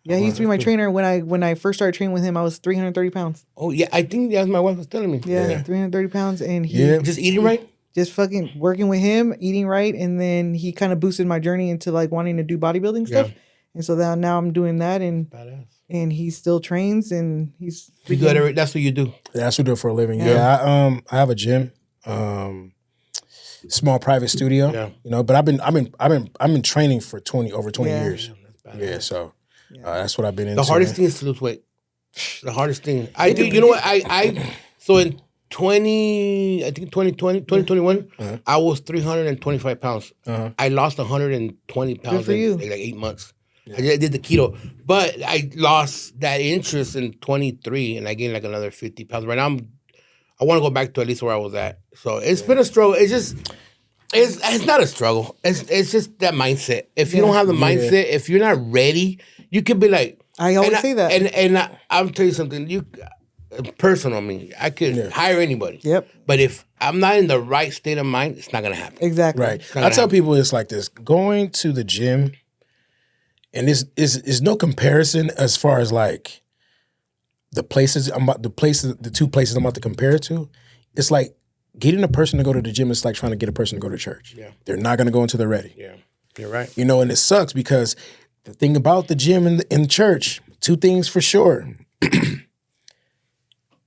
Yeah. He used to be my trainer when I first started training with him. I was 330 pounds. Oh yeah, I think that's my wife was telling me. Yeah, 330 pounds, and he Yeah. Just eating right? just fucking working with him, eating right, and then he kind of boosted my journey into like wanting to do bodybuilding stuff. And so now I'm doing that, and Badass. he still trains, and he's You do that that's what you do. That's what we do for a living. Yeah. I have a gym, small private studio. Yeah. But I've been training for over 20 Yeah. years. Yeah, so that's what I've been into. The hardest thing is to lose weight. The hardest thing. I do. You know what? So in 2021, I was 325 pounds. I lost 120 pounds for you. in like 8 months. I did the keto, but I lost that interest in 23, and I gained like another 50 pounds. Right now, I want to go back to at least where I was at. So it's been a struggle. It's not a struggle. It's just that mindset. If you don't have the mindset, if you're not ready, you could be like. I always say that. And I'll tell you something. Personal, me, I could hire anybody. Yep. But if I'm not in the right state of mind, it's not gonna happen. Exactly. Right. I tell people it's like this: going to the gym, and this is no comparison as far as like the two places I'm about to compare it to. It's like getting a person to go to the gym is like trying to get a person to go to church. Yeah. They're not gonna go until they're ready. Yeah, you're right. And it sucks because the thing about the gym and the church, two things for sure.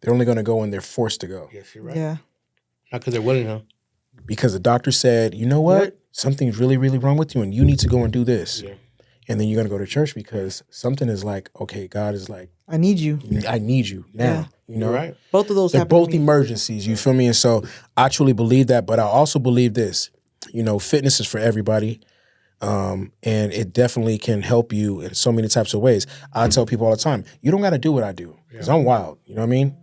They're only going to go when they're forced to go. Yes, you're right. Yeah. Not because they're willing, huh? Because the doctor said, you know what? Something's really, really wrong with you and you need to go and do this. Yeah. And then you're going to go to church because something is like, okay, God is like, I need you. I need you now. You're right. Both of those They're happen to both me. emergencies, you feel me? And so I truly believe that, but I also believe this, fitness is for everybody. And it definitely can help you in so many types of ways. I tell people all the time, you don't got to do what I do because I'm wild. You know what I mean?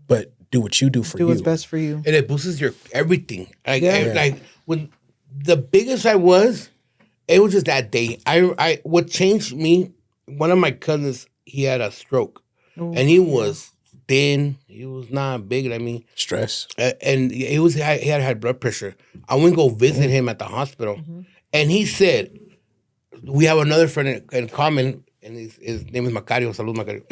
But do what you do for you. Do what's best for you. And it boosts your everything. Like when the biggest I was, it was just that day. I what changed me. One of my cousins, he had a stroke, and he was thin. He was not big. I mean, Stress. And he had high blood pressure. I went to go visit him at the hospital, and he said, "We have another friend in common." And his name is Macario. Salud, Macario.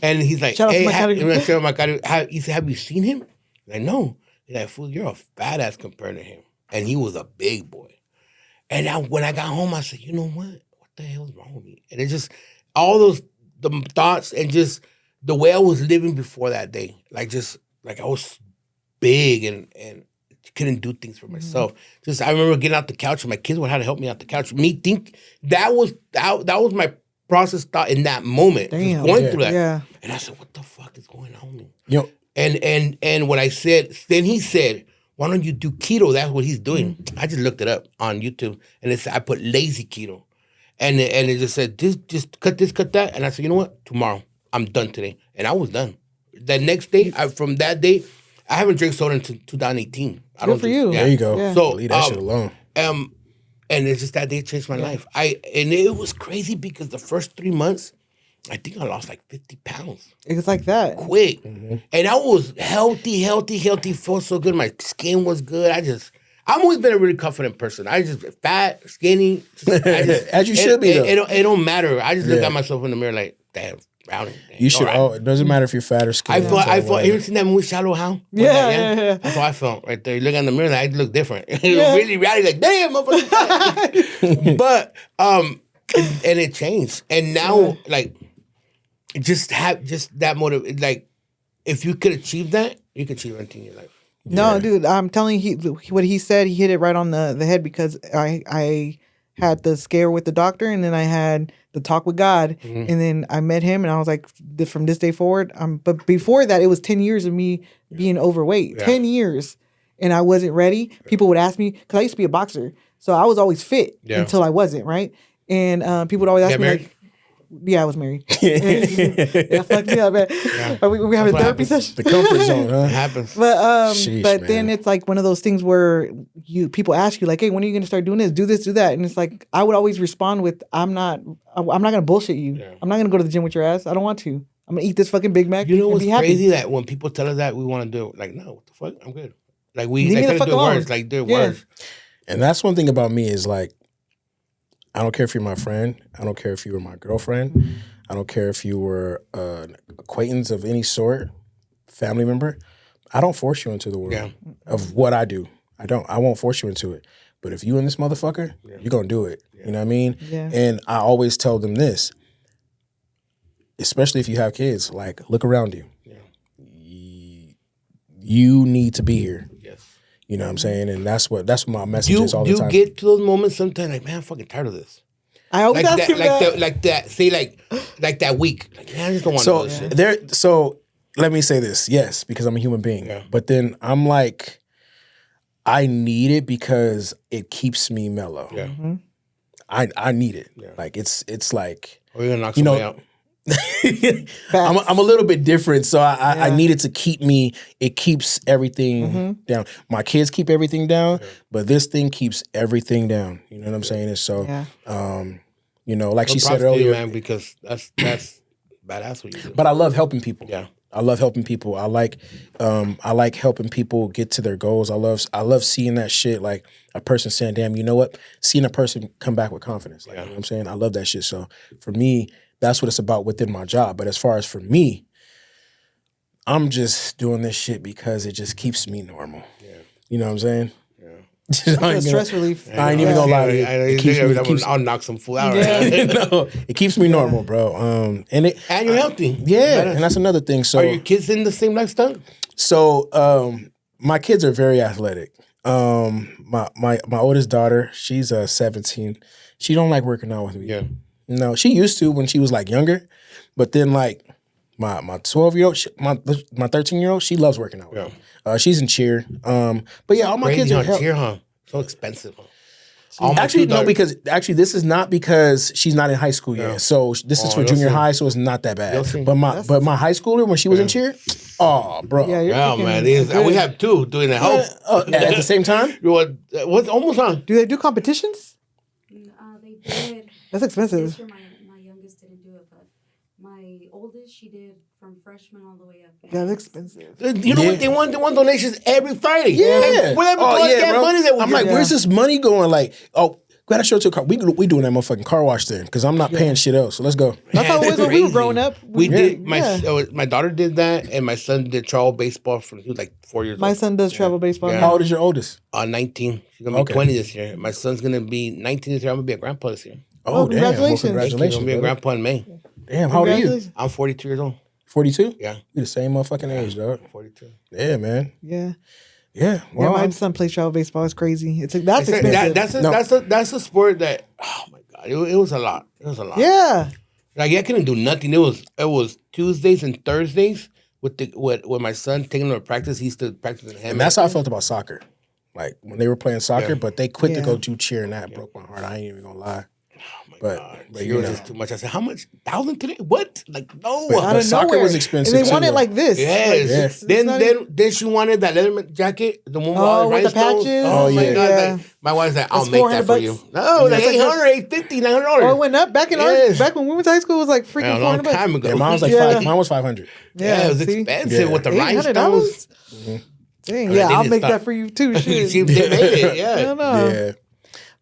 And he's like, Shout out to hey, Macario. shout out Macario. He said, have you seen him? I'm like, no. He's like, fool, you're a fat ass compared to him. And he was a big boy. And when I got home, I said, you know what? What the hell is wrong with me? And it's just all the thoughts and just the way I was living before that day. Like I was big and couldn't do things for myself. Just I remember getting out the couch and my kids would have to help me out the couch. Me think that was my process thought in that moment. Damn. Going through that. Yeah. And I said, what the fuck is going on with me? And what I said, then he said, why don't you do keto? That's what he's doing. I just looked it up on YouTube and I put lazy keto. And it just said, just cut this, cut that. And I said, you know what? Tomorrow, I'm done today. And I was done. The next day, from that day, I haven't drank soda until 2018. Good for you. There you go. Yeah. So leave that shit alone. And it's just that day changed my life. And it was crazy because the first 3 months, I think I lost like 50 pounds. It's like that. Quick. And I was healthy, felt so good. My skin was good. I've always been a really confident person. I just fat, skinny. As you should be, though. It don't matter. I just look at myself in the mirror like, damn, Brownie. You should. Oh, it doesn't matter if you're fat or skinny. I thought. You ever seen that movie Shallow How? Yeah. That's how I felt right there. You look in the mirror, I look different. Really reality, like damn, motherfucker. But and it changed, and now like just that motive. Like if you could achieve that, you could achieve anything in your life. No, dude, I'm telling you, what he said, he hit it right on the head because I had the scare with the doctor and then I had the talk with God and then I met him and I was like, from this day forward, but before that, it was 10 years of me being overweight, 10 years. and I wasn't ready, people would ask me, because I used to be a boxer. So I was always fit until I wasn't, right? And people would always ask me, married? like, yeah, I was married. Yeah, fucked me up, man. Yeah. We having a therapy session. The comfort zone, huh? It happens. But Sheesh, then man. it's like one of those things where people ask you like, hey, when are you gonna start doing this? Do this, do that. And it's like I would always respond with, I'm not gonna bullshit you. Yeah. I'm not gonna go to the gym with your ass. I don't want to. I'm gonna eat this fucking Big Mac. You know and what's be happy. crazy? That when people tell us that we want to do it, like, no, what the fuck? I'm good. Like we Leave me like the to fuck do it alone. worse. Like do it Yeah. worse. And that's one thing about me is like, I don't care if you're my friend. I don't care if you were my girlfriend. I don't care if you were an acquaintance of any sort, family member. I don't force you into the world of what I do. I don't. I won't force you into it. But if you in this motherfucker, you're going to do it. You know what I mean? Yeah. And I always tell them this, especially if you have kids, like, look around you. You need to be here. Yes. You know what I'm saying? And that's what my message is all the Do time. you get to those moments sometimes like, man, I'm fucking tired of this. I always Like ask that, him like that. that, like that. Say like that week. Like, man, I just don't want to do this shit. So let me say this, yes, because I'm a human being. Yeah. But then I'm like, I need it because it keeps me mellow. Yeah. I need it. Yeah. Like it's like, Or you're gonna knock you know, somebody out. I'm a little bit different, so I need it to keep me. It keeps everything down. My kids keep everything down, but this thing keeps everything down. You know what I'm saying? And so, you know, like she said Props to you, earlier, man, because that's badass what you do. but I love helping people. Yeah. I love helping people. I like helping people get to their goals. I love seeing that shit, like a person saying, damn, you know what? Seeing a person come back with confidence. Like, you know what I'm saying? I love that shit. So for me, that's what it's about within my job. But as far as for me, I'm just doing this shit because it just keeps me normal. Yeah. You know what I'm saying? It's stress relief. I ain't even gonna lie to you. It keeps me, I'll knock some fool out. Yeah. no, it keeps me normal, bro. And you're healthy. Yeah, Badass. and that's another thing. So Are your kids in the same lifestyle? So my kids are very athletic. My oldest daughter, she's 17. She don't like working out with me. Yeah. No, she used to when she was like younger, but then like my 12-year-old, my 13-year-old, she loves working out with me. She's in cheer. But yeah, all my kids are cheer, huh? So expensive. Huh? Actually, no, because this is not because she's not in high school yet. So this is for junior high, so it's not that bad. But my high schooler when she was in cheer, oh, bro. Yeah, you're Yeah, kicking man. We have two doing that. At the same time? What's almost on? Do they do competitions? They did. That's expensive. This year, my youngest didn't do it, but my oldest, she did from freshman all the way up. That's expensive. You know what? They want donations every Friday. Yeah. Like, whatever bro. money that we I'm like, where's this money going? Like, gotta show it to a car. We doing that motherfucking car wash thing because I'm not paying shit else. So let's go. That's how it was when we were growing up. We did. My daughter did that, and my son did travel baseball from he was like 4 years old. My son does travel baseball. Yeah. How old is your oldest? 19. She's gonna be 20 this year. My son's gonna be 19 this year. I'm gonna be a grandpa this year. Oh, damn. congratulations. Well, I'm congratulations. gonna be a brother. grandpa in May. Damn, how old are you? Congratulations. I'm 42 years old. 42? Yeah. We the same motherfucking age, dog. 42. Yeah, man. Yeah. Yeah. Well, My son plays travel baseball. It's crazy. That's expensive. That's a sport that, oh my God, it was a lot. It was a lot. Yeah. Like I couldn't do nothing. It was Tuesdays and Thursdays with my son taking him to practice. He used to practice in him. and that's how I felt about soccer. Like when they were playing soccer, Yeah. but they quit to Yeah. go do cheer, and that broke my heart. I ain't even gonna lie. But It you was know, just too much. I said, how much? 1,000 today? What? Like, no. But Out of soccer nowhere. was expensive, And they too, want it though. like this. Yes. Like, it's not even- Then she wanted that Letterman jacket, the one with Oh, all the with the rhinestones. patches? Oh, my Yeah. God. Yeah. Like, my wife's like, I'll That's make that for $400. you. No, like That's like 800, 850, $900. Oh, it went up back in Yes. back when we went to high school. It was like freaking Man, a long $400. time ago. yeah, mine was like Yeah. mine was 500. Yeah, it was see? expensive Yeah. with the $800? rhinestones. Dang, I yeah, mean, I'll they make didn't that for you too. Shit. She did made it, I yeah. don't know. Yeah.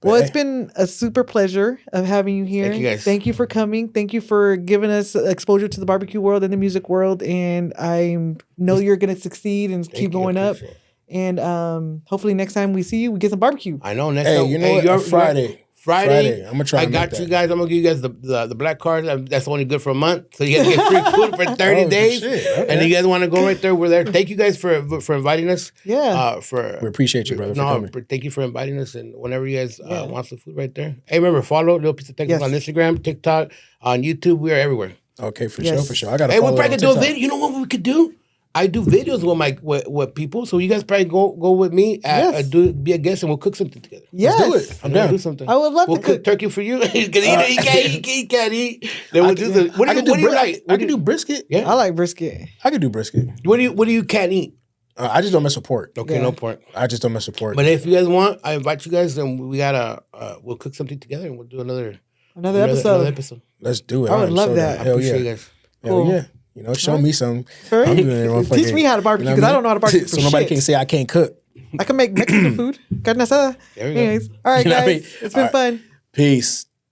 Well, it's been a super pleasure of having you here. Thank you, guys. Thank you for coming. Thank you for giving us exposure to the barbecue world and the music world. And I know you're going to succeed and keep going up. Appreciate it. And hopefully next time we see you, we get some barbecue. I know. Next Hey, time, you know what? Friday. Friday. I'm gonna try. I and got make you that. guys. I'm gonna give you guys the black card. That's only good for a month, so you guys get free food for 30 Oh, days. shit. Okay. And you guys want to go right there? We're there. Thank you guys for inviting us. Yeah. We appreciate you, brother, for coming. Thank you for inviting us. And whenever you guys want some food, right there. Hey, remember follow Little Piece of Texas Yes. on Instagram, TikTok, on YouTube. We are everywhere. Okay, for Yes. sure, for sure. I got. Hey, we probably could do a video. You know what we could do? I do videos with my with people, so you guys probably go with me. Yes. Be a guest, and we'll cook something together. Yes. Let's do it. I'm down. Do something. I would love we'll to cook. cook turkey for you. He can't eat. Then we'll do the. What do you like? I can do brisket. Yeah, I like brisket. I can do brisket. What do you can't eat? I just don't mess with pork. Okay, Yeah. no pork. I just don't mess with pork. But if you guys want, I invite you guys, and we gotta we'll cook something together, and we'll do another episode. Let's do it. I would I'm love so that. down. I Hell appreciate yeah. you guys. Hell Cool. yeah. You know, show me some. Right? I'm doing it motherfucking- Teach me how to barbecue because I don't know how to barbecue. So for nobody shit. can say I can't cook. I can make Mexican food. Carne asada. There we go. Anyways, all right, You know what I guys. mean? It's been All right. fun. Peace.